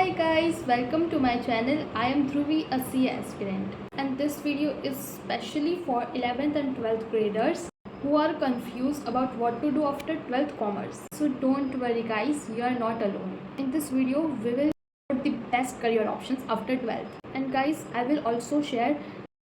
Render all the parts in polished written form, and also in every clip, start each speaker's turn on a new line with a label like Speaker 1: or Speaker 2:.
Speaker 1: Hi guys, welcome to my channel. I am Dhruvi, a CA aspirant, and this video is specially for 11th and 12th graders who are confused about what to do after 12th commerce. So don't worry guys, you are not alone. In this video, we will put the best career options after 12th. And guys, I will also share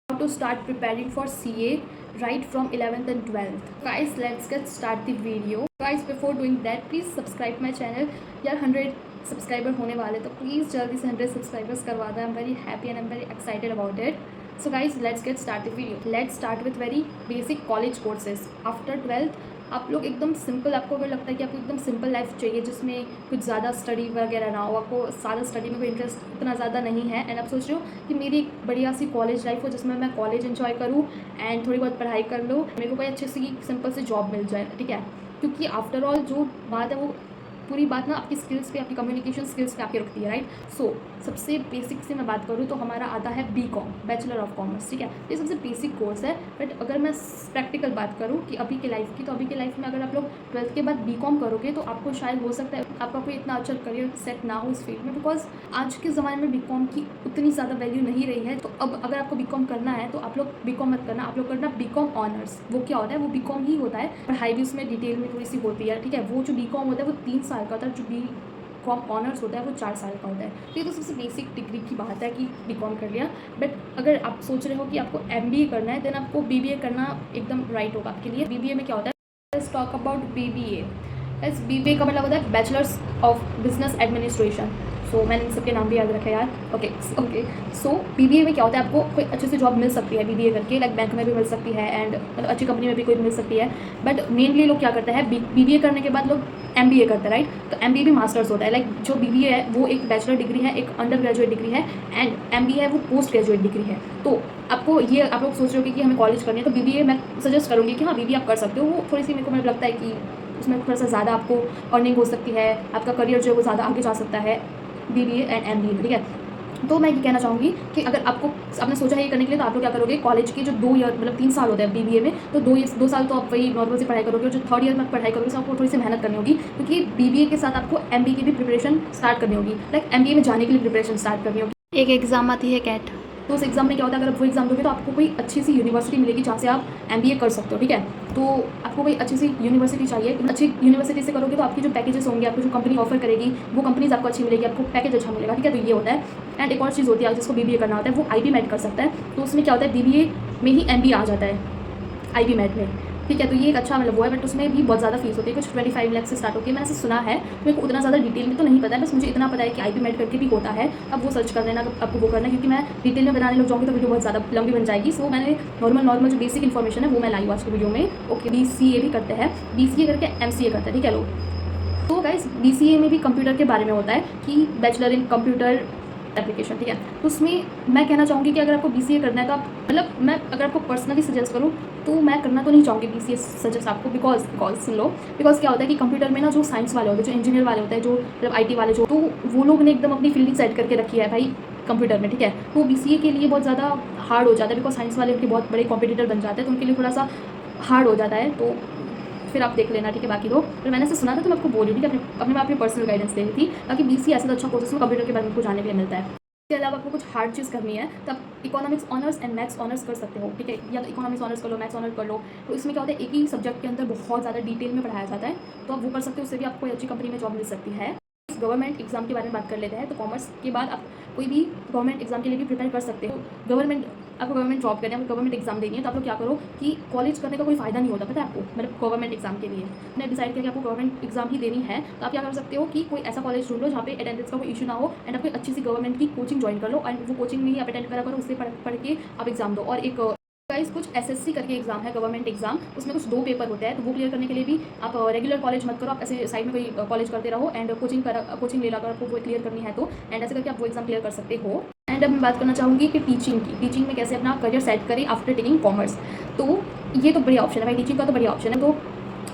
Speaker 1: how to start preparing for CA right from 11th and 12th. Guys, let's get start the video. Guys, before doing that, please subscribe my channel. यार 100 subscriber होने वाले, तो please जल्दी से 100 subscribers करवा दें. I am very happy and I am very excited about it. So guys, let's get start the video. Let's start with very basic college courses. After 12th आप लोग एकदम सिंपल, आपको अगर लगता है कि आपको एकदम सिंपल लाइफ चाहिए जिसमें कुछ ज़्यादा स्टडी वगैरह ना हो, आपको ज़्यादा स्टडी में कोई इंटरेस्ट इतना ज़्यादा नहीं है, एंड आप सोच रहे हो कि मेरी एक बढ़िया सी कॉलेज लाइफ हो जिसमें मैं कॉलेज इन्जॉय करूँ एंड थोड़ी बहुत पढ़ाई कर लूँ, मेरे को कोई अच्छी सी सिंपल सी जॉब मिल जाए, ठीक है. क्योंकि आफ्टर ऑल जो बात है वो पूरी बात ना आपकी स्किल्स पे, आपकी कम्युनिकेशन स्किल्स पे आपकी रुकती है, राइट. सो सबसे बेसिक से मैं बात करूँ तो हमारा आता है BCom, बैचलर ऑफ कॉमर्स, ठीक है. ये सबसे बेसिक कोर्स है. बट अगर मैं प्रैक्टिकल बात करूँ कि अभी के लाइफ की, तो अभी के लाइफ में अगर आप लोग 12th के बाद BCom करोगे तो आपको शायद हो सकता है आपका कोई इतना अच्छा करियर सेट ना हो इस फील्ड में, बिकॉज आज के ज़माने में BCom की उतनी ज़्यादा वैल्यू नहीं रही है. तो अब अगर आपको BCom करना है तो आप लोग BCom मत करना, आप लोग करना BCom ऑनर्स. वो क्या होता है, वो BCom ही होता है, पढ़ाई भी उसमें डिटेल में थोड़ी सी होती है, ठीक है. वो जो BCom होता है वो 3 साल का होता है, जो BCom ऑनर्स होता है वो 4 साल का होता है. तो ये तो सबसे बेसिक डिग्री की बात है कि BCom कर लिया. बट अगर आप सोच रहे हो कि आपको MBA करना है, देन आपको BBA करना एकदम राइट होगा आपके लिए. BBA में क्या होता है, let's talk about BBA. BBA का मतलब होता है बैचलर्स ऑफ बिजनेस एडमिनिस्ट्रेशन. सो मैंने इन सबके नाम भी याद रखा यार. ओके. सो BBA में क्या होता है, आपको कोई अच्छी सी जॉब मिल सकती है BBA करके, लाइक बैंक में भी मिल सकती है एंड मतलब अच्छी कंपनी में भी कोई मिल सकती है. बट मेनली लोग क्या करते हैं, BBA करने के बाद लोग MBA करते हैं, राइट. तो MBA भी मास्टर्स होता है. लाइक जो BBA है वो एक बैचलर डिग्री है, एक अंडर ग्रेजुएट डिग्री है, एंड MBA है वो पोस्ट ग्रेजुएट डिग्री है. तो आपको ये, आप लोग सोच रहे हो कि हमें कॉलेज करनी है, तो BBA मैं सजेस्ट करूँगी कि हाँ BBA आप कर सकते हो. वो थोड़ी सी मेरे को मतलब लगता है कि उसमें थोड़ा सा ज़्यादा आपको अर्निंग हो सकती है, आपका करियर जो है वो ज़्यादा आगे जा सकता है BBA एंड MBA, ठीक है. तो मैं ये कहना चाहूँगी कि अगर आपने सोचा है ये करने के लिए, तो आप लोग क्या करोगे, कॉलेज के जो 2 ईयर मतलब 3 साल होते हैं BBA में, तो 2 साल तो आप वही नॉर्मल से पढ़ाई करोगे, और जो 3rd ईयर में पढ़ाई करोगे तो आपको थोड़ी सी मेहनत करनी होगी, क्योंकि BBA के साथ आपको MBA की भी प्रिपरेशन स्टार्ट करनी होगी. लाइक MBA में जाने के लिए प्रिपरेशन स्टार्ट करनी होगी. एक एग्ज़ाम आती है कैट, तो उस एग्ज़ाम में क्या होता है, अगर आप वो एग्ज़ाम दोगे तो आपको कोई अच्छी सी यूनिवर्सिटी मिलेगी जहाँ से आप MBA कर सकते हो, ठीक है. तो आपको कोई अच्छी सी यूनिवर्सिटी चाहिए. अच्छी यूनिवर्सिटी से करोगे तो आपकी जो पैकेजेस होंगे, आपको जो कंपनी ऑफर करेगी वो कंपनीज आपको अच्छी मिलेगी, आपको पैकेज अच्छा मिलेगा, ठीक है. तो ये होता है. एंड एक और चीज़ होती है जिसको BBA करना होता है, वो IB MET कर सकता है. तो उसमें क्या होता है, BBA में ही MBA आ जाता है IB MET में, ठीक है. तो ये एक अच्छा मतलब वो है. बट उसमें भी बहुत ज़्यादा फीस होती है, कुछ 25 लाख से स्टार्ट होती है. मैंने ऐसे सुना है, मेरे को उतना ज़्यादा डिटेल में तो नहीं पता है, बस मुझे इतना पता है कि IB MET करके भी होता है. अब वो सर्च कर लेना आपको वो करना है, क्योंकि मैं डिटेल में बनाने लग जाऊँगी तो वीडियो बहुत ज़्यादा लंबी बन जाएगी. सो मैंने नॉर्मल जो बेसिक इन्फॉर्मेशन है वो मैं लाई आज की वीडियो में. ओके. BCA भी करते हैं, BCA करके MCA करते हैं, ठीक है लोग. तो गाइस BCA में भी कंप्यूटर के बारे में होता है कि बैचलर इन कंप्यूटर एप्लीकेशन, ठीक है. तो उसमें मैं कहना चाहूँगी कि अगर आपको BCA करना है तो आप मतलब मैं अगर आपको पर्सनली सजेस्ट करूँ तो मैं करना तो नहीं चाहूँगी BCA सजेस्ट आपको, बिकॉज सुन लो, बिकॉज क्या होता है कि कंप्यूटर में ना जो साइंस वाले होते हैं, जो इंजीनियर वाले होते हैं, जो मतलब IT वाले जो, तो वो लोग ने एकदम अपनी फील्डिंग सेट करके रखी है भाई कंप्यूटर में, ठीक है. तो BCA के लिए बहुत ज़्यादा हार्ड हो जाता है, बिकॉज साइंस वाले उनके बहुत बड़े कॉम्पिटिटर बन जाते हैं, तो उनके लिए थोड़ा सा हार्ड हो जाता है. तो फिर आप देख लेना, ठीक है. बाकी तो फिर मैंने से सुना था तो मैं आपको बोल रही हूँ कि अपने मैं अपनी पर्सनल गाइडेंस दे रही थी. बाकी BCA ऐसा अच्छा कोर्स है, कंप्यूटर के बारे में आपको जानने के लिए मिलता है. इसके अलावा आपको कुछ हार्ड चीज़ करनी है तो आप economics honours and maths honours कर सकते हो, ठीक है. या तो इकोनॉमिक्स ऑनर्स कर लो, मैथ्स ऑनर्स कर लो. तो इसमें क्या होता है, एक ही सब्जेक्ट के अंदर बहुत ज़्यादा डिटेल में पढ़ाया जाता है, तो आप वो कर सकते हो. उससे भी आपको अच्छी कंपनी में जॉब मिल सकती है. गवर्नमेंट एग्जाम के बारे में बात कर लेते हैं. तो कॉमर्स के बाद आप कोई भी गवर्नमेंट एग्जाम के लिए भी प्रिपेयर कर सकते हो. आपको गवर्नमेंट जॉब करनी है, आपको गवर्नमेंट एग्जाम देनी है, तो आप लोग क्या करो कि कॉलेज करने का कोई फ़ायदा नहीं होता, पता है आपको. मतलब गवर्नमेंट एग्जाम के लिए आपने डिसाइड किया कि आपको गवर्नमेंट एग्जाम ही देनी है, तो आप क्या कर सकते हो कि कोई ऐसा कॉलेज ढूंढ लो जहाँ पे अटेंडेंस का कोई इशू ना हो, एंड आप कोई अच्छी सी गवर्नमेंट की कोचिंग ज्वाइन कर लो, एंड वो कोचिंग में ही आप अटेंड करा करो, उससे पढ़ के आप एग्जाम दो. और एक गाइस कुछ SSC करके एग्जाम है, गवर्नमेंट एग्जाम, उसमें कुछ 2 पेपर होते हैं. तो वो क्लियर करने के लिए भी आप रेगुलर कॉलेज मत करो, आप ऐसे साइड में कोई कॉलेज करते रहो एंड कोचिंग ले ला कर आपको वो क्लियर करनी है, तो एंड ऐसे करके आप वो एग्जाम क्लियर कर सकते हो. एंड अब मैं बात करना चाहूँगी कि टीचिंग में कैसे अपना करियर सेट करें आफ्टर टेकिंग कॉमर्स. तो ये तो बढ़िया ऑप्शन है भाई, टीचिंग का तो बढ़िया ऑप्शन है. तो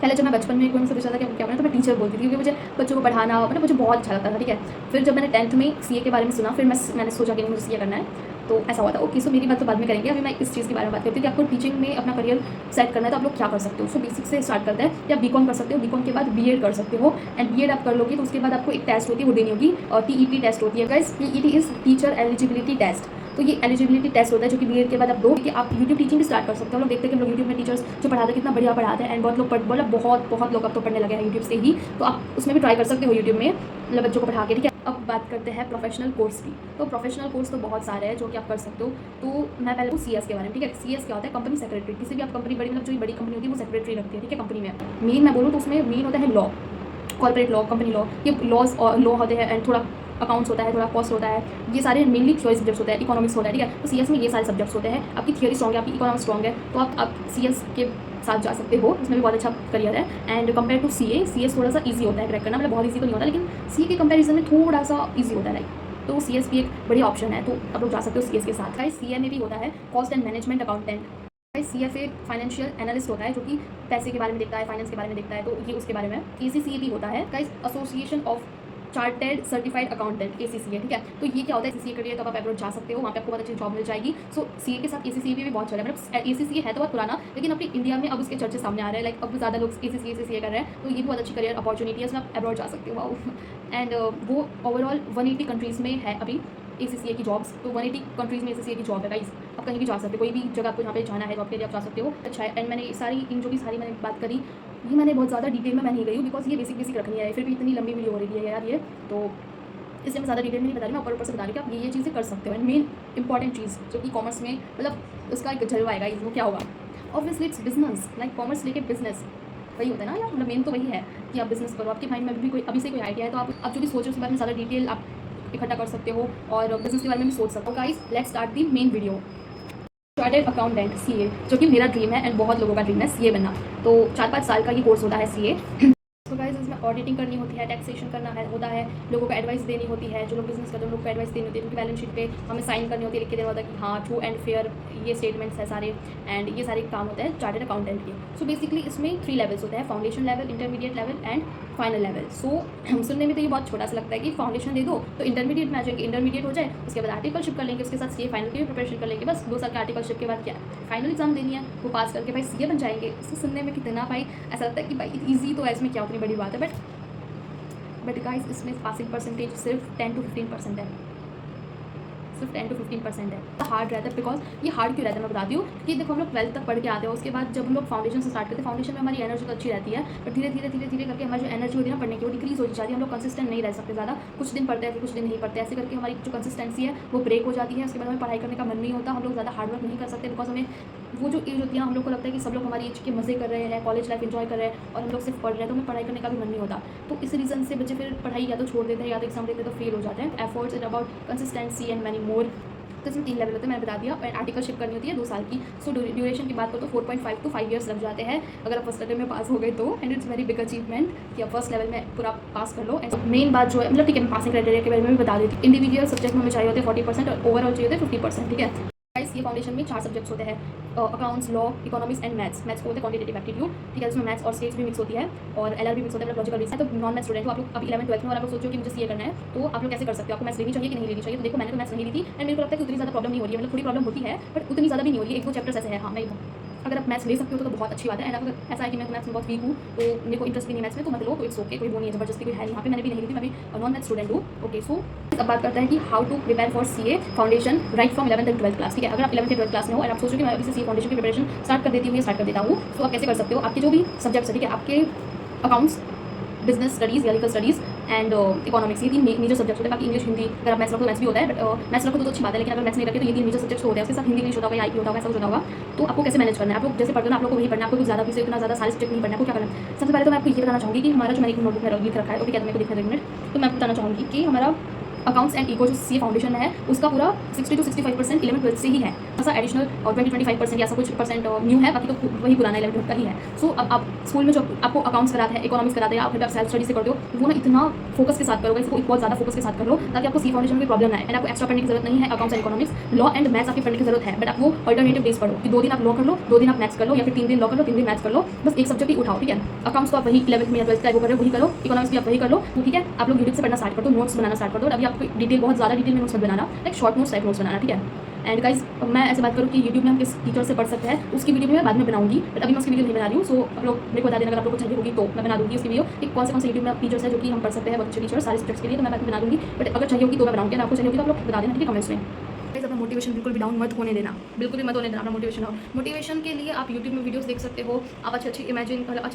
Speaker 1: पहले जब मैं बचपन में कोई मुझसे पूछा था कि क्या करना, तो मैं टीचर बोलती थी, क्योंकि मुझे बच्चों को पढ़ाना मतलब मुझे बहुत अच्छा लगता था, ठीक है. फिर जब मैंने 10th में CA के बारे में सुना, फिर मैंने सोचा कि नहीं मुझे CA करना है. तो ऐसा हुआ था। ओके, सो मेरी बात तो बाद में करेंगे, अभी मैं इस चीज़ के बारे में बात करती हूँ कि आपको टीचिंग में अपना करियर सेट करना है तो आप लोग क्या कर सकते हो। सो बेसिक से स्टार्ट करते हैं, या बीकॉम कर सकते हो, बीकॉम के बाद बीएड कर सकते हो, एंड बीएड आप कर लोगे तो उसके बाद आपको एक टेस्ट होती है वो देनी होगी, और टीईटी टेस्ट होती है guys. TET is teacher eligibility test. तो ये एलिजिबिलिटी टेस्ट होता है जो कि बीएड के बाद आप दो कि आप यूट्यूब टीचिंग भी स्टार्ट कर सकते हो। लोग देखते हैं कि हम लोग यूट्यूब में टीचर्स जो पढ़ाते हैं कितना बढ़िया पढ़ाते हैं, एंड बहुत लोग मतलब बहुत लोग अब तो पढ़ने लगे हैं यूट्यूब से ही, तो आप उसमें भी ट्राई कर सकते हो यूट्यूब में मतलब बच्चों को पढ़ा के, ठीक है। अब बात करते हैं प्रोफेशनल कोर्स की। तो प्रोफेशनल कोर्स तो बहुत सारे हैं जो कि आप कर सकते हो। तो मैं पहले सीएस के बारे में, ठीक है। सीएस क्या होता है? Company secretary. किसी भी आप कंपनी बड़ी मतलब जो बड़ी कंपनी होती है वो सेक्रेटरी रखती है, ठीक है, कंपनी में। मेन मैं बोलूँ तो उसमें मेन होता है law, corporate law, company law, ये लॉज और लॉ होते हैं, एंड थोड़ा अकाउंट्स होता है, थोड़ा कॉस्ट होता है, ये सारे मेनली चॉइस सब्जेक्ट्स होते हैं, इकोनॉमिक्स होता है, ठीक है। तो सीएस में ये सारे सब्जेक्ट्स होते हैं। आपकी थियरी स्ट्रॉन्ग है, आपकी इकोनॉमिक्स स्ट्रॉन्ग है, तो आप सीएस के साथ जा सकते हो, इसमें भी बहुत अच्छा करियर है। And compare to CA, CS थोड़ा सा ईजी होता है क्रैक करना, मतलब बहुत ईजी तो नहीं होता, लेकिन सी के कंपेरिजन में थोड़ा सा ईजी होता है लाइक। तो सीएस भी एक बढ़िया ऑप्शन है, तो आप लोग जा सकते हो सीएस के साथ। गाइस सीए में भी होता है cost and management accountant. Guys CFA financial analyst होता है जो कि पैसे के बारे में देखता है, फाइनेंस के बारे में देखता है, तो ये उसके बारे में। एसीसीए भी होता है guys, association of chartered certified accountant, ACCA, ठीक है। तो ये क्या होता है? एसीसीए करिए तो आप अब्रॉड जा सकते हो, वहाँ पे आपको बहुत अच्छी जॉब मिल जाएगी। सो सीए के साथ एसीसीए भी बहुत चल रहा है, मतलब एसीसीए है तो बहुत पुराना, लेकिन अपनी इंडिया में अब उसके चर्चे सामने आ रहे हैं, लाइक अब ज़्यादा लोग एसीसीए कर रहे हैं, तो ये भी बहुत अच्छी करियर अपॉर्चुनिटी है, इसमें आप अब्रॉड जा सकते हो। एंड वो ओवरऑल 180 कंट्रीज़ में है अभी एसीसीए की जॉब्स, तो 180 कंट्रीज़ में एसीसीए की जॉब है गाइस। आप कहीं भी जा सकते हो, कोई भी जगह आपको जहाँ पे जाना है जॉब के लिए आप जा सकते हो। अच्छा है। एंड मैंने सारी इन जो भी सारी मैंने बात करी, ये मैंने बहुत ज़्यादा डिटेल में मैं नहीं गई हूँ, बिकॉज ये बेसिक रखनी है, फिर भी इतनी लंबी वीडियो हो रही है यार ये, तो इसलिए मैं ज़्यादा डिटेल में नहीं बता रही, मैं ऊपर से बता रही कि आप ये चीज़ें कर सकते हो। एंड मेन इंपॉर्टेंट चीज़ जो कि कॉमर्स में मतलब उसका एक जलवा आएगा, वो क्या होगा? Obviously it's business, like commerce लेके बिजनेस वही होता है ना यार, मतलब मेन तो वही है कि आप बिजनेस करो। आपके माइंड में भी कोई अभी से कोई आइडिया है तो आप जो भी सोचो उसके बारे में ज़्यादा डिटेल आप इकट्ठा कर सकते हो और बिजनेस के बारे में भी सोच सकते हो। Guys let's start the main video. Chartered accountant CA, जो कि मेरा ड्रीम है एंड बहुत लोगों का ड्रीम है सीए बनना। तो 4-5 साल का ये कोर्स होता है सीए। तो गाइस इसमें ऑडिटिंग करनी होती है, टैक्सेशन करना होता है, लोगों को एडवाइस देनी होती है, जो लोग बिजनेस करते हैं उन लोगों को एडवाइस देनी होती है, उनकी बैलेंस शीट पे हमें साइन करनी होती है, लिख के देना होता है कि हाँ ट्रू एंड फेयर ये स्टेटमेंट्स है सारे, एंड ये सारे काम होते हैं चार्टर्ड अकाउंटेंट के। सो बेसिकली इसमें 3 लेवल्स होते हैं, foundation level, intermediate level and final level. So सुनने में तो ये बहुत छोटा सा लगता है कि फाउंडेशन दे दो तो इंटरमीडिएट में आ जाएंगे, इंटरमीडिएट हो जाए उसके बाद आर्टिकलशिप कर लेंगे, उसके साथ सीए फाइनल की भी प्रिपरेशन कर लेंगे, बस 2 साल के आर्टिकलशिप के बाद क्या फाइनल एग्जाम देनी है, वो पास करके भाई सीए बन जाएंगे। इससे सुनने में कितना भाई ऐसा लगता है कि भाई ईजी तो है, इसमें क्या उतनी बड़ी बात है, बट गाइस इसमें पासिंग परसेंटेज सिर्फ 10 to 15% है, सिर्फ 10 to 15% है। हार्ड रहता है, बिकॉज ये हार्ड क्यों रहता है मैं बताती हूँ कि देखो हम लोग 12th तक पढ़ के आते हैं, उसके बाद जब हम लोग फाउंडेशन से स्टार्ट करते हैं, फाउंडेशन में हमारी एनर्जी तो अच्छी रहती है, बट धीरे धीरे करके हमारी जो एनर्जी होती है ना पढ़ने की वो डिक्रीज हो जाती है, हम लोग कंसिस्टेंट नहीं रह सकते ज़्यादा, कुछ दिन पढ़ते हैं फिर कुछ दिन नहीं पढ़ते, ऐसे करके हमारी जो कंसिस्टेंसी है वो ब्रेक हो जाती है। उसके बाद हमें पढ़ाई करने का मन नहीं होता, हम लोग ज़्यादा हार्ड वर्क नहीं कर सकते, बिकॉज हमें वो जो एज होती है हम लोग को लगता है कि सब लोग हमारी एज के मज़े कर रहे हैं, कॉलेज लाइफ एंजॉय कर रहे हैं और हम लोग सिर्फ पढ़ रहे हैं, तो हमें पढ़ाई करने का भी मन नहीं होता। तो इस रीज़न से बच्चे फिर पढ़ाई या तो छोड़ देते हैं या तो एग्जाम देते हैं तो फेल हो जाते हैं। Efforts is about consistency and many more. तो इसमें 3 लेवल होते हैं, मैंने बता दिया, और आर्टिकलशिप करनी होती है 2 साल की। सो ड्यूरेशन की बात करो तो 4.5 to 5 years लग जाते हैं अगर आप फर्स्ट लेवल में पास हो गए तो, and it's very big achievement कि आप फर्स्ट लेवल में पूरा पास कर लो। एंड मेन बात जो है मतलब ठीक है मैं पासिंग क्राइटेरिया के बारे में भी बता देती हूँ। इंडिविजुअल सब्जेक्ट में हमें चाहिए होते हैं 40% और ओवरऑल चाहिए होते हैं 50%, ठीक है। गाइस ये फाउंडेशन में 4 सब्जेक्ट्स होते हैं, accounts, law, economics and maths. Maths को होते हैं क्वांटिटेटिव एप्टीट्यूड, ठीक है, इसमें मैथ्स और स्टेट्स भी मिक्स होती है और एलआर भी मिक्स होता है, लॉजिकल रीजनिंग। तो नॉन मैथ्स स्टूडेंट हो आप लोग अभी 11th-12th में और आप लोग सोचो कि मुझे सीए करना है तो आप लोग कैसे कर सकते हो, आपको मैथ्स लेनी चाहिए कि नहीं लेनी चाहिए। तो देखो मैंने तो मैथ्स नहीं ली थी एंड मेरे को लगता है कि उतनी ज़्यादा प्रॉब्लम नहीं हो रही है, मतलब थोड़ी प्रॉब्लम होती है बट उतनी ज़्यादा भी नहीं हो रही है, 1-2 चैप्टर्स ऐसे हैं। हाँ मैं अगर आप मैथ्स ले सकते हो तो बहुत अच्छी बात है, एंड अगर ऐसा है कि मैं मैथ्स में बहुत वीक हूँ तो मेरे को इंटरेस्ट भी नहीं मैथ्स में तो मत लो, तो इट्स ओके, कोई वो नहीं है, जबरदस्ती कोई है नहीं यहाँ पे। मैंने भी नहीं ली थी, मैं भी नॉन मैथ स्टूडेंट हूँ। ओके सो अब बात करते हैं कि how to prepare for CA foundation right from 11th and 12th class, ठीक है। अगर आप 11th या 12th क्लास में हो और आप सोचो कि मैं अभी से सीए फाउंडेशन की प्रिपरेशन स्टार्ट कर देती हूँ या स्टार्ट कर देता हूँ, तो आप कैसे कर सकते हो। आपके जो भी सब्जेक्ट्स है, ठीक है, आपके अकाउंट्स, बिजनेस स्टडीज़ या लीगल स्टडीज़ एंड इकोनॉमिक्स, ये 3 मेजर सब्जेक्ट्स होते हैं। बाकी इंग्लिश हिंदी अगर आप मैथ्स रखो तो मैथ्स भी होता है, बट मैथ्स रखो तो अच्छी बात है, लेकिन अगर मैथ्स नहीं रखे तो ये 3 मेजर सब्जेक्ट्स होते हैं, उसके साथ हिंदी इंग्लिश होता होगा या आईपी होता होगा, ऐसा कुछ होता होगा। तो आपको कैसे मैनेज करना है, आप लोग जैसे पढ़ते हो ना आप लोग को वही पढ़ना है, आपको कुछ ज़्यादा भी से इतना ज़्यादा सारे सब्जेक्ट नहीं पढ़ना है। आपको क्या करना है, सबसे पहले तो मैं आपको ये बताना चाहूँगी कि हमारा जो मैंने एक नोटबुक में लिख रखा है, ओके, मेरे को दिखा 1 मिनट, तो मैं आपको बताना चाहूँगी कि हमारा अकाउंट्स एंड इको जो सीए फाउंडेशन है उसका पूरा 60 to 65% 11th-12th से ही है, ऐसा एडिशनल और 20-25% या ऐसा कुछ परसेंट न्यू है, बाकी तो वही पुराना 11th-12th का ही है। सो अब आप स्कूल में जो आपको अकाउंट्स कराते हैं, इकोनॉमिक्स कराते हैं, आप सेल्फ स्टडी से करते हो वो ना इतना फोकस के साथ करोगे, इसको बहुत ज़्यादा फोकस के साथ कर लो ताकि आपको सी फाउंडेशन में प्रॉब्लम ना आए, एंड आपको एक्स्ट्रा पढ़ने की जरूरत नहीं है। Accounts and economics, law and maths आपकी पढ़ने की जरूरत है, बट आप वो अल्टरनेटिव डेज पढ़ो कि 2 दिन आप लॉ कर लो, 2 दिन आप मैथ्स कर लो, या फिर 3 दिन लॉ कर लो, 3 दिन मैथ्स कर लो, बस एक सब्जेक्ट ही उठाओ, ठीक है। अकाउंट्स तो आप वही 11th में या 12th का वो कर रहे हो वही करो, इकोनॉमिक्स भी आप वही कर लो, तो ठीक है। आप लोग यूट्यूब से पढ़ना स्टार्ट कर दो, नोट्स बनाना स्टार्ट कर दो। अभी
Speaker 2: आपको डिटेल बहुत ज़्यादा डिटेल में नोट्स मत बनाना, like short notes type notes बनाना, ठीक है। एंड गाइस मैं ऐसे बात करूँ कि यूट्यूब में हम किस टीचर से पढ़ सकते हैं, उसकी वीडियो भी मैं बाद में बनाऊंगी, बट अभी मैं उसकी वीडियो नहीं बना रही हूँ। सो आप लोग मेरे को बता देना अगर आप लोग को चाहिए होगी तो मैं बना दूँगी उसकी वीडियो कि कौन से यूट्यूब में टीचर्स है जो कि हम पढ़ सकते हैं, बहुत अच्छे टीचर सारे सब्जेक्ट्स के लिए, तो मैं बाद में बना दूँगी। बट अगर चाहिए होगी तो मैं बनाऊँगी, आपको चाहिए होगी तो आप लोग बता देना, ठीक है, कमेंट्स में। गाइस अपना मोटिवेशन बिल्कुल भी डाउन मत होने देना, बिल्कुल भी मत होने देना अपना मोटिवेशन। हो मोटिवेशन के लिए आप यूट्यूब में वीडियोस देख सकते हो, आप अच्छी अच्छी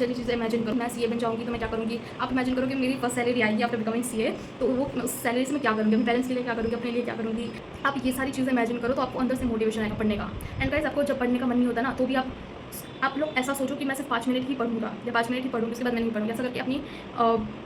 Speaker 2: चीज़ें इमेजिन करो। मैं सीए बन जाऊँगी तो मैं क्या करूँगी, आप इमेजिन करो कि मेरी फर्स्ट सैलरी आएगी आफ्टर बिकमिंग सीए, तो वो उस सैलरी से मैं क्या करूँगी, अपने पेरेंट्स के लिए क्या करूँगी, अपने लिए क्या करूँगी। आप ये सारी चीज़ें इमेजिन करो तो आपको अंदर से मोटिवेशन आएगा पढ़ने का। एंड गाइस आपको जब पढ़ने का मन नहीं होता ना, तो भी आप लोग ऐसा सोचो कि मैं सिर्फ 5 मिनट ही पढ़ूंगा या 5 मिनट ही पढ़ूंगी, उसके बाद मैं नहीं पढ़ूंगी। ऐसा करके अपनी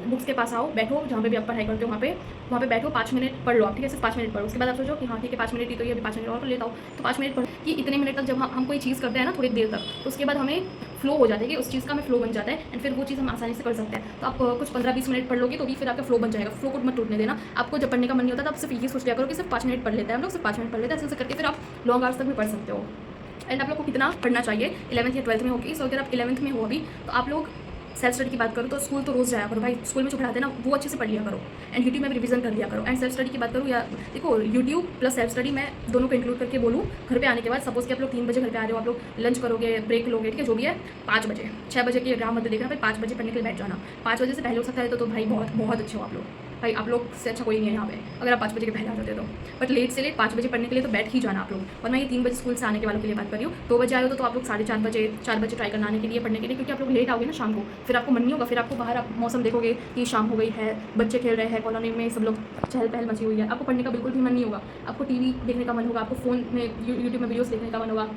Speaker 2: बुक्स के पास आओ, बैठो, जहाँ पे भी आप पढ़ाई करते हो वहाँ पे बैठो, 5 मिनट पढ़ लो आप, ठीक है, सिर्फ 5 मिनट पढ़ो। उसके बाद आप सोचो कि हाँ ठीक है 5 मिनट ही तो ये अभी 5 मिनट और पढ़ लेता हूँ, तो 5 मिनट पढ़ो कि इतने मिनट तक जब हम कोई चीज़ करते हैं ना थोड़ी देर तक, तो उसके बाद हमें फ्लो हो जाता है कि उस चीज़ का हमें फ्लो बन जाता है, एंड फिर वो चीज़ हम आसानी से कर सकते हैं। तो आप कुछ 15-20 मिनट पढ़ लोगे तो भी फिर आपका फ्लो बन जाएगा। फ्लो को मत टूटने देना। आपको जब पढ़ने का मन नहीं होता तो आप सिर्फ ये सोच लिया करो कि सिर्फ 5 मिनट पढ़ लेते हैं हम लोग, सिर्फ 5 मिनट पढ़ लेते हैं, ऐसे करके फिर आप लॉन्ग आवर्स तक भी पढ़ सकते हो। एंड आप लोग को कितना पढ़ना चाहिए, 11th या 12th में होगी। सो अगर आप 11th में हो अभी, तो आप लोग सेल्फ स्टडी की बात करो तो स्कूल तो रोज़ जाया करो भाई, स्कूल में जो पढ़ाते हैं ना वो अच्छे से पढ़ लिया करो, एंड यूट्यूब में भी रिवीजन कर लिया करो। एंड सेल्फ स्टडी की बात करूँ या देखो यूट्यूब प्लस सेल्फ स्टडी मैं दोनों को इंक्लूड करके बोलूँ। घर पे आने के बाद सपोज कि आप लोग 3 बजे घर पे आ रहे हो, आप लोग लंच करोगे, ब्रेक लोगे, ठीक है, जो भी है 5 बजे 6 बजे की एग्जाम मत देखना भाई, 5 बजे पढ़ने के लिए बैठ जाना। 5 बजे से पहले हो सकता है तो भाई बहुत अच्छे हो आप लोग, भाई आप लोग से अच्छा कोई नहीं है यहाँ पे अगर आप 5 बजे के पहले आ जाते हो तो। बट लेट से लेट 5 बजे पढ़ने के लिए तो बैठ ही जाना आप लोग। और मैं ये 3 बजे स्कूल से आने के वालों के लिए बात कर रही हूँ। 2 बजे आए हो तो आप लोग 4:30 बजे ट्राई करना आने के लिए पढ़ने के लिए, क्योंकि आप लोग लेट आओगे ना शाम को, फिर आपको मन नहीं होगा, फिर आपको बाहर आप मौसम देखोगे कि शाम हो गई है, बच्चे खेल रहे हैं, कॉलोनी में सब लोग चहल पहल मची हुई है, आपको पढ़ने का बिल्कुल भी मन नहीं होगा, आपको टीवी देखने का मन होगा, आपको फ़ोन में यूट्यूब में वीडियोस देखने का मन होगा।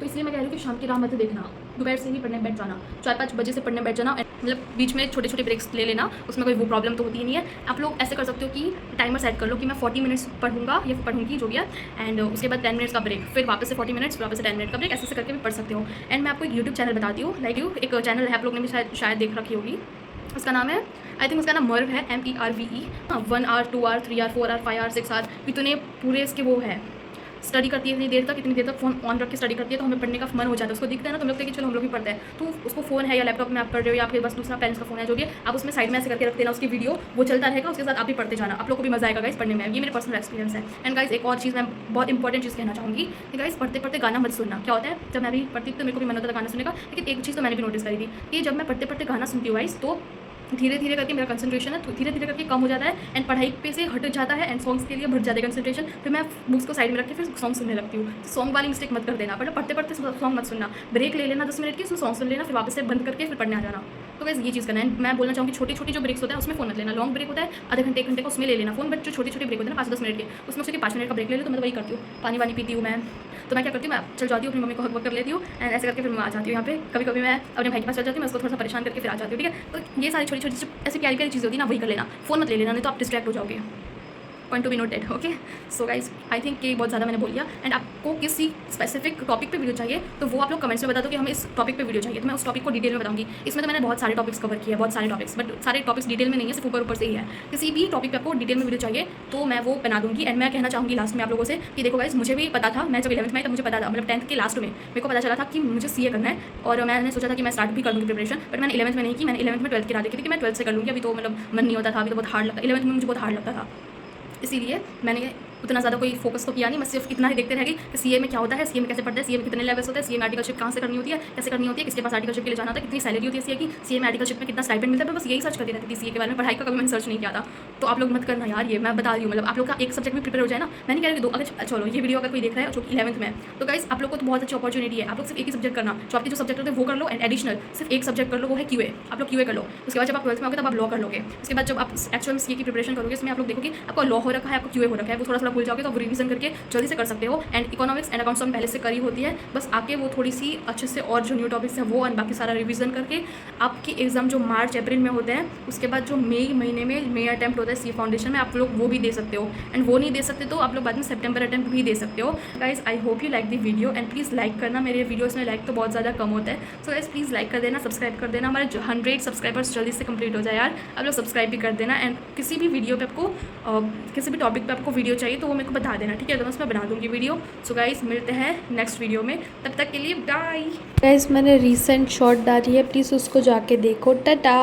Speaker 2: तो इसलिए मैं कह रही हूँ कि शाम की राह मत देखना, दोपहर से ही पढ़ने बैठ जाना, 4-5 बजे से पढ़ने बैठ जाना, मतलब बीच में छोटे छोटे ब्रेक्स ले लेना, उसमें कोई वो प्रॉब्लम तो होती ही नहीं है। आप लोग ऐसे कर सकते हो कि टाइमर सेट कर लो कि मैं 40 मिनट्स पढ़ूंगा या पढ़ूंगी जो भी है, एंड उसके बाद 10 मिनट्स का ब्रेक, फिर वापस से 40 मिनट्स, फिर वापस से 10 मिनट का ब्रेक, ऐसे करके भी पढ़ सकते हो। एंड मैं आपको एक यूट्यूब चैनल बताती हूँ, लाइक एक चैनल है, आप लोग ने भी शायद देख रखी होगी, उसका नाम है, आई थिंक उसका नाम मर्व है, MERVE। 1 hour 2 hour 3 hour 4 hour 5 hour 6 hour, इतने पूरे इसके वो है, स्टडी करती है इतनी देर तक फ़ोन ऑन रख के स्टडी करती है, तो हमें पढ़ने का मन हो जाता है। उसको दिखता है ना, तो हम लोग कि चलो हम लोग भी पढ़ते हैं, तो उसको फ़ोन है या लैपटॉप में आप पढ़ रहे हो या फिर बस दूसरा पेरेंट्स का फ़ोन है जो भी है, आप उसमें साइड में ऐसे करके रख देना, उसकी वीडियो वो चलता रहेगा, उसके साथ आप भी पढ़ते जाना, आप लोग को भी मजा आएगा गाइस पढ़ने में। ये मेरे पर्सनल एक्सपीरियंस है। एंड गाइस एक और चीज़ मैं बहुत इंपॉर्टेंट चीज़ कहना चाहूँगी कि गाइस पढ़ते पढ़ते गाना मत सुनना। क्या होता है, जब मैं भी पढ़ती थी तो मेरे को भी मन होता था गाना सुनने का, लेकिन एक चीज़ तो मैंने भी नोटिस करी थी कि जब मैं पढ़ते पढ़ते गाना सुनती हूँ गाइस, तो धीरे धीरे करके मेरा कंसंट्रेशन है, तो धीरे धीरे करके कम हो जाता है, एंड पढ़ाई पे से हट जाता है, एंड सॉन्ग्स के लिए बढ़ जाता है कंसंट्रेशन। फिर मैं बुक्स को साइड में रख के फिर सॉन्ग सुनने लगती हूँ। सॉन्ग वाली मिस्टेक मत कर देना, पर पढ़ते पढ़ते सॉन्ग मत सुनना, ब्रेक ले लेना 10 मिनट की, उसमें सॉन्ग सुन लेना, फिर वापस से बंद करके फिर पढ़ने आ जाना। तो वैसे ये चीज़ करना है। मैं बोलना चाहूँगी छोटी छोटी जो ब्रेक्स होता है उसमें फ़ोन मत लेना। लॉन्ग ब्रेक होता है आधे घंटे 1 घंटे का, उसमें ले लेना फ़ोन, बट जो छोटे छोटे ब्रेक होते हैं ना 5-10 मिनट के, उसमें से 5 मिनट का ब्रेक ले लो। तो मैं तो वही करती हूँ, पानी वानी पीती हूँ मैं, तो मैं क्या करती हूँ, मैं चल जाती हूँ, अपनी मम्मी को हक कर लेती हूँ, एंड ऐसे करके फिर मैं आ जाती हूँ यहाँ पे। कभी कभी मैं अपने भाई के पास चल जाती हूँ, मैं उसको थोड़ा सा परेशान करके फिर आ जाती हूँ, ठीक है। तो ये सारी छोटी छोटी ऐसी प्यारी प्यारी चीज़ें होती है ना, वही कर लेना, फ़ोन मत ले लेना, नहीं तो आप डिस्ट्रैक्ट हो जाओगे। Point to be noted, okay. So guys I think कि बहुत ज़्यादा मैंने बोल दिया। एंड आपको किसी स्पेसिफिक टॉपिक पे वीडियो चाहिए तो वो आप लोग कमेंट्स में बता दो कि हमें इस टॉपिक पे वीडियो चाहिए, तो मैं उस टॉपिक को डिटेल में बताऊंगी। इसमें तो मैंने बहुत सारे टॉपिक्स कवर किए हैं, बहुत सारे टॉपिक्स, बट सारे टॉपिक्स डिटेल में नहीं है, सिर्फ ऊपर से ही है। किसी भी टॉपिक पे आपको डिटेल में वीडियो चाहिए तो मैं वो बना दूंगी। एंड मैं कहना चाहूँगी लास्ट में आप लोगों से कि देखो गाइज, मुझे भी पता था, मैं जब 11th में आई तब मुझे पता था, मतलब 10th के लास्ट में मेरे को पता चला था कि मुझे CA करना है, और मैंने सोचा था कि मैं स्टार्ट भी कर दूँगी प्रिपरेशन, बट मैंने 11th में नहीं की, मैंने 11th में 12th की राह देखी थी कि मैं 12th से कर लूँगी। अभी तो मतलब मन नहीं होता था, अभी तो बहुत हार्ड लगता, 11th में मुझे बहुत हार्ड लगता था, इसीलिए मैंने उतना ज़्यादा कोई फोकस तो किया नहीं। मैं सिर्फ इतना ही देखते रहेगी कि CA में क्या होता है, CA में कैसे पढ़ते हैं, CA में कितने लेवल्स होते हैं, CA में आर्टिकलशिप कहाँ से करनी होती है, कैसे करनी होती है, किसके पास आर्टिकलशिप के लिए जाना होता है, कितनी सैलरी होती है CA की, CA में आर्टिकलशिप में कितना स्टाइपेंड मिलता है। बस यही सर्च करती रहती थी CA के बारे में, पढ़ाई का कभी मैंने सर्च नहीं किया था। तो आप लोग मत करना यार, ये मैं बता रही हूँ, मतलब आप लोग का एक सब्जेक्ट में प्रिपेयर हो जाए ना। मैं नहीं कह रही 2, अगर चलो ये वीडियो अगर कोई देख रहा है जो कि 11th में, तो गाइस आप लोग को तो बहुत अच्छी अपॉर्चुनिटी है, आप लोग सिर्फ एक ही सब्जेक्ट करना, जो आपके जो सब्जेक्ट होते हैं वो कर लो, एंड एडिशनल सिर्फ एक सब्जेक्ट कर लो, वो है QA। आप लोग QA कर लो, उसके बाद जब आप 12th में आओगे तब आप लॉ कर लोगे। उसके बाद जब आप एक्चुअल में CA की प्रिपरेशन करोगे, इसमें आप लोग देखोगे आपको लॉ हो रखा है, आपको QA हो रखा है, वो थोड़ा थोड़ा भूल जाओगे तो रिवीजन करके जल्दी से कर सकते हो। एंड इकोनॉमिक्स एंड अकाउंट्स में पहले से करी होती है, बस आके वो थोड़ी सी अच्छे से और जो न्यू टॉपिक्स हैं वो और बाकी सारा रिवीजन करके आपकी एग्जाम जो मार्च अप्रैल में होते हैं, उसके बाद जो मई महीने में मई अटैम्प्ट होता है CA फाउंडेशन में, आप लोग वो भी दे सकते हो। एंड वो नहीं दे सकते तो आप लोग बाद में सितंबर अटैम्प्ट भी दे सकते हो। Guys I hope you like the video, and please like करना, मेरे वीडियोज़ में लाइक तो बहुत ज़्यादा कम होता है। सो गाइज प्लीज़ लाइक कर देना, सब्सक्राइब कर देना, हमारे 100 सब्सक्राइबर्स जल्दी से कंप्लीट हो जाए यार। आप लोग सब्सक्राइब भी कर देना, एंड किसी भी वीडियो पे आपको किसी भी टॉपिक पे आपको वीडियो चाहिए तो वो मेरे को बता देना, ठीक है, तो मैं उसमें बना दूँगी वीडियो। सो गाइज मिलते हैं नेक्स्ट वीडियो में, तब तक के लिए बाय।
Speaker 1: गाइस मैंने रीसेंट शॉट डाली है, प्लीज़ उसको जाके देखो। टाटा।